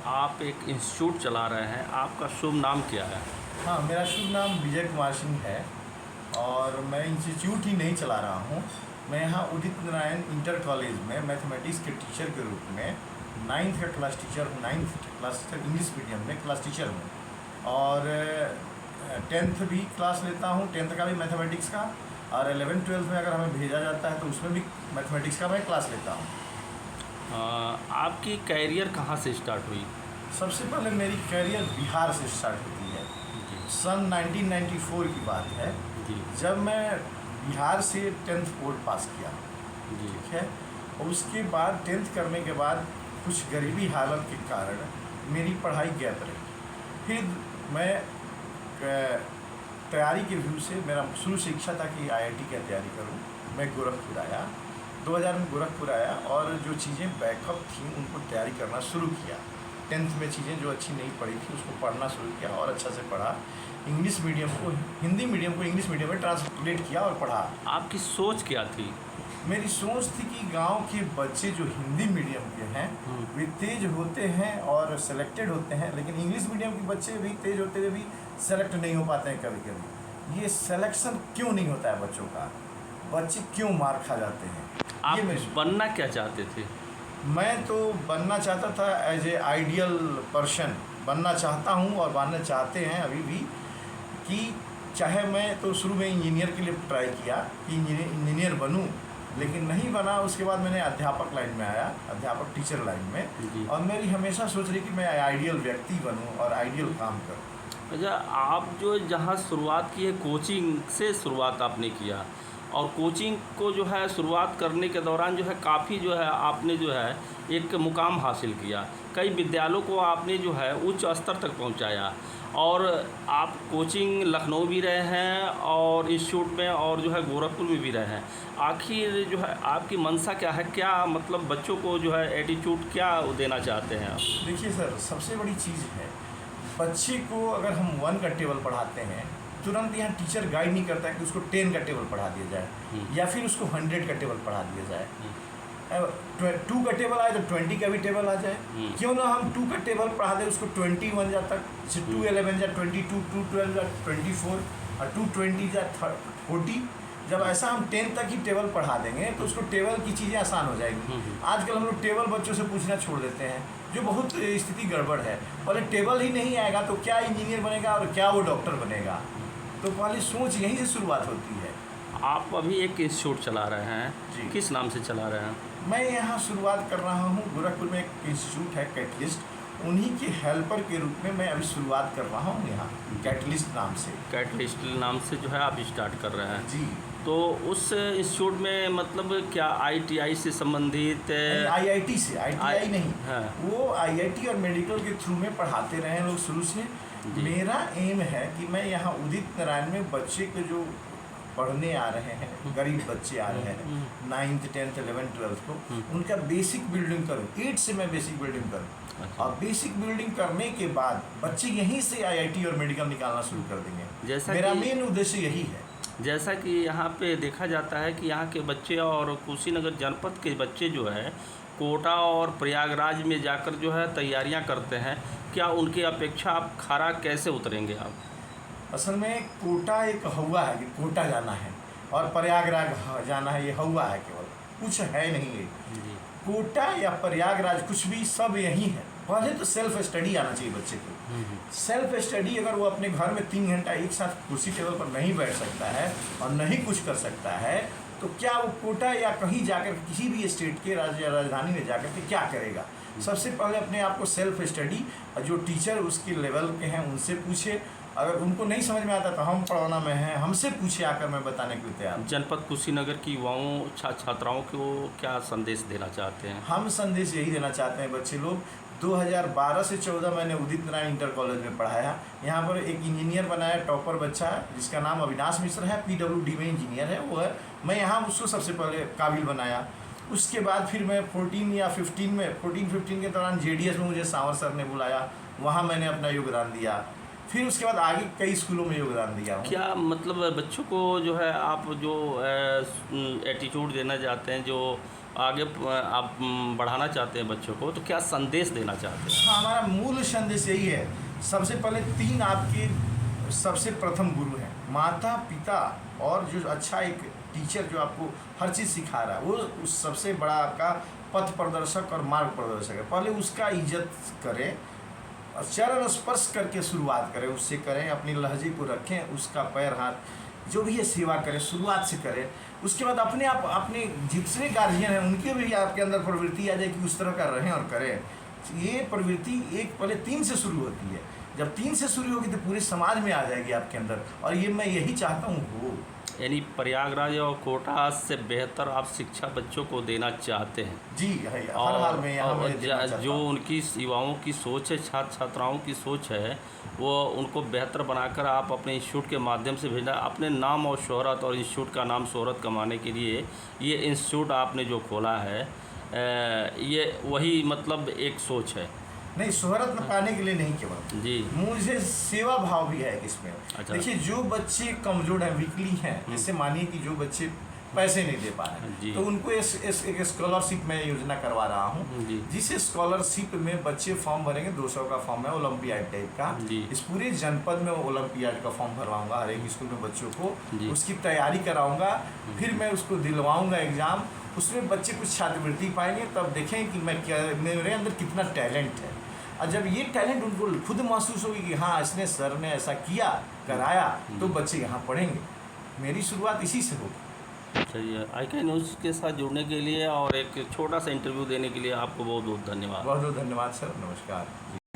आप एक इंस्टीट्यूट चला रहे हैं, आपका शुभ नाम क्या है? हाँ, मेरा शुभ नाम विजय कुमार सिंह है और मैं इंस्टीट्यूट ही नहीं चला रहा हूँ। मैं यहाँ उदित नारायण इंटर कॉलेज में मैथमेटिक्स के टीचर के रूप में 9th का क्लास टीचर हूँ। 9th class teacher English medium में क्लास टीचर हूँ और 10th भी क्लास लेता हूँ, 10th का भी मैथमेटिक्स का, और 11th 12th में अगर हमें भेजा जाता है तो उसमें भी मैथमेटिक्स का मैं क्लास लेता हूँ। आपकी कैरियर कहाँ से स्टार्ट हुई? सबसे पहले मेरी कैरियर बिहार से स्टार्ट होती है। जी सन 1994 की बात है, जी जब मैं बिहार से 10th बोर्ड पास किया। जी ठीक है, और उसके बाद 10th करने के बाद कुछ गरीबी हालत के कारण मेरी पढ़ाई गैप रही। फिर मैं तैयारी के व्यू से मेरा शुरू से इच्छा था कि IIT की तैयारी करूं। मैं गोरखपुर आया, 2000 में गोरखपुर आया और जो चीज़ें बैकअप थी उनको तैयारी करना शुरू किया। 10th में चीज़ें जो अच्छी नहीं पढ़ी थी उसको पढ़ना शुरू किया और अच्छा से पढ़ा। इंग्लिश मीडियम को हिंदी मीडियम को इंग्लिश मीडियम में ट्रांसलेट किया और पढ़ा। आपकी सोच क्या थी? मेरी सोच थी कि गांव के बच्चे जो हिंदी मीडियम के हैं वे तेज होते हैं और सेलेक्टेड होते हैं, लेकिन इंग्लिश मीडियम के बच्चे भी तेज होते हुए भी सेलेक्ट नहीं हो पाते हैं। कभी कभी ये सिलेक्शन क्यों नहीं होता है बच्चों का, बच्चे क्यों मार खा जाते हैं? आप ये मैं बनना क्या चाहते थे? मैं तो बनना चाहता था एज ए आइडियल पर्सन बनना चाहता हूँ और बनना चाहते हैं अभी भी। कि चाहे मैं तो शुरू में इंजीनियर के लिए ट्राई किया कि इंजीनियर बनूँ, लेकिन नहीं बना। उसके बाद मैंने अध्यापक लाइन में आया, अध्यापक टीचर लाइन जी। में, और मेरी हमेशा सोच रही कि मैं आइडियल व्यक्ति बनूँ और आइडियल काम करूँ। अच्छा, आप जो जहाँ शुरुआत की है, कोचिंग से शुरुआत आपने किया, और कोचिंग को जो है शुरुआत करने के दौरान जो है काफ़ी जो है आपने जो है एक मुकाम हासिल किया, कई विद्यालयों को आपने जो है उच्च स्तर तक पहुंचाया, और आप कोचिंग लखनऊ भी रहे हैं और इंस्टीट्यूट में, और जो है गोरखपुर में भी रहे हैं। आखिर जो है आपकी मंशा क्या है, क्या मतलब बच्चों को जो है एटीट्यूड क्या देना चाहते हैं आप? देखिए सर, सबसे बड़ी चीज़ है बच्चे को अगर हम 1 का टेबल पढ़ाते हैं, तुरंत यहाँ टीचर गाइड नहीं करता है कि उसको 10 का टेबल पढ़ा दिया जाए या फिर उसको 100 का टेबल पढ़ा दिया जाए। 2 का टेबल आए तो 20 का भी टेबल आ जाए। क्यों ना हम 2 का टेबल पढ़ा दें, उसको 21 जा तक, 211 जा 22, 212 जा 24 और 220 जा 40। जब ऐसा हम 10 तक ही टेबल पढ़ा देंगे तो उसको टेबल की चीज़ें आसान हो जाएगी। आजकल हम लोग टेबल बच्चों से पूछना छोड़ देते हैं, जो बहुत स्थिति गड़बड़ है। पहले टेबल ही नहीं आएगा तो क्या इंजीनियर बनेगा और क्या वो डॉक्टर बनेगा? तो पहले सोच यहीं से शुरुआत होती है। आप अभी एक इंस्टीट्यूट चला रहे हैं जी। किस नाम से चला रहे हैं? मैं यहाँ शुरुआत कर रहा हूँ, गोरखपुर में एक इंस्टीट्यूट है कैटलिस्ट, उन्हीं के हेल्पर के रूप में मैं अभी शुरुआत कर रहा हूँ यहाँ कैटलिस्ट नाम से। कैटलिस्ट नाम से जो है आप स्टार्ट कर रहे हैं। जी। तो उस इंस्टीट्यूट में मतलब क्या ITI से संबंधित? IIT से, ITI नहीं, हाँ। वो IIT और मेडिकल के थ्रू में पढ़ाते रहे हैं लोग शुरू से। मेरा एम है कि मैं यहाँ उदित नारायण में बच्चे को जो पढ़ने आ रहे हैं, गरीब बच्चे आ रहे हैं 9th 10th 11th 12th को, उनका बेसिक बिल्डिंग करूँ। 8 से मैं बेसिक बिल्डिंग करूँ। अच्छा। और बेसिक बिल्डिंग करने के बाद बच्चे यहीं से IIT और मेडिकल निकालना शुरू कर देंगे। जैसा मेरा कि मेन उद्देश्य यही है। जैसा कि यहाँ पे देखा जाता है कि यहाँ के बच्चे और कुशीनगर जनपद के बच्चे जो है कोटा और प्रयागराज में जाकर जो है तैयारियाँ करते हैं, क्या उनकी अपेक्षा आप खरा कैसे उतरेंगे आप? असल में कोटा एक हवा है कि कोटा जाना है और प्रयागराज जाना है, ये हवा है, केवल कुछ है नहीं ये। जी। कोटा या प्रयागराज कुछ भी, सब यही है। पहले तो सेल्फ स्टडी आना चाहिए बच्चे को। सेल्फ स्टडी अगर वो अपने घर में 3 घंटा एक साथ कुर्सी टेबल पर नहीं बैठ सकता है और नहीं कुछ कर सकता है, तो क्या वो कोटा या कहीं जाकर किसी भी स्टेट के राजधानी में जाकर के क्या करेगा? सबसे पहले अपने आप को सेल्फ स्टडी, और जो टीचर उसके लेवल के हैं उनसे पूछे। अगर उनको नहीं समझ में आता तो हम पढ़ाना में हैं, हमसे पूछे आकर, मैं बताने के लिए तैयार हूँ। जनपद कुशीनगर की युवाओं छात्राओं को क्या संदेश देना चाहते हैं? हम संदेश यही देना चाहते हैं, बच्चे लोग 2012 से 14 मैंने उदित नारायण इंटर कॉलेज में पढ़ाया। यहाँ पर एक इंजीनियर बनाया, टॉपर बच्चा है जिसका नाम अविनाश मिश्र है, PWD में इंजीनियर है वो है। मैं यहाँ उसको सबसे पहले काबिल बनाया। उसके बाद फिर मैं 14 या 15 में 14-15 के दौरान JDS में मुझे सांवर सर ने बुलाया, वहाँ मैंने अपना योगदान दिया। फिर उसके बाद आगे कई स्कूलों में योगदान दिया हूँ। क्या मतलब बच्चों को जो है आप जो एटीट्यूड देना चाहते हैं, जो आगे आप बढ़ाना चाहते हैं बच्चों को, तो क्या संदेश देना चाहते हैं? हाँ, हमारा मूल संदेश यही है। सबसे पहले 3 आपके सबसे प्रथम गुरु हैं, माता पिता और जो अच्छा एक टीचर जो आपको हर चीज़ सिखा रहा है, वो उस सबसे बड़ा आपका पथ प्रदर्शक और मार्ग प्रदर्शक है। पहले उसका इज्जत करें और चरण स्पर्श करके शुरुआत करें, उससे करें, अपनी लहजे को रखें, उसका पैर हाथ जो भी है सेवा करें, शुरुआत से करें। उसके बाद अपने आप अपने जितने गार्जियन हैं उनके भी आपके अंदर प्रवृत्ति आ जाए कि उस तरह का रहें और करें। ये प्रवृत्ति एक पहले 3 से शुरू होती है, जब 3 से शुरू होगी तो पूरे समाज में आ जाएगी आपके अंदर, और ये मैं यही चाहता हूँ हो। यानी प्रयागराज और कोटा से बेहतर आप शिक्षा बच्चों को देना चाहते हैं। जी है, हर हाल में यहाँ मैं देना चाहता जो हूँ। उनकी युवाओं की सोच है, छात्र छात्राओं की सोच है, वो उनको बेहतर बनाकर आप अपने इंस्टीट्यूट के माध्यम से भेजना, अपने नाम और शोहरत और इंस्टीट्यूट का नाम शोहरत कमाने के लिए ये इंस्टीट्यूट आपने जो खोला है, ये वही मतलब एक सोच है। नहीं, शोहरत न पाने के लिए नहीं केवल जी, मुझे सेवा भाव भी है इसमें। अच्छा। देखिए, जो बच्चे कमजोर हैं, वीकली हैं, जैसे मानिए कि जो बच्चे पैसे नहीं दे पा रहे जी। हैं, तो उनको एक स्कॉलरशिप में योजना करवा रहा हूँ, जी। जिस स्कॉलरशिप में बच्चे फॉर्म भरेंगे, 200 का फॉर्म है ओलंपियाड टाइप का। जी। इस पूरे जनपद में ओलंपियाड का फॉर्म भरवाऊंगा, हर एक स्कूल में बच्चों को जी। उसकी तैयारी कराऊंगा, फिर मैं उसको दिलवाऊंगा एग्ज़ाम। उसमें बच्चे कुछ छात्रवृत्ति पाएंगे, तब देखें कि मैं क्या, मेरे अंदर कितना टैलेंट है। और जब ये टैलेंट उनको खुद महसूस होगी कि हाँ, इसने सर ने ऐसा किया, कराया, तो बच्चे यहाँ पढ़ेंगे। मेरी शुरुआत इसी से होगी। चलिए, IK न्यूज़ के साथ जुड़ने के लिए और एक छोटा सा इंटरव्यू देने के लिए आपको बहुत बहुत धन्यवाद। बहुत बहुत धन्यवाद सर, नमस्कार।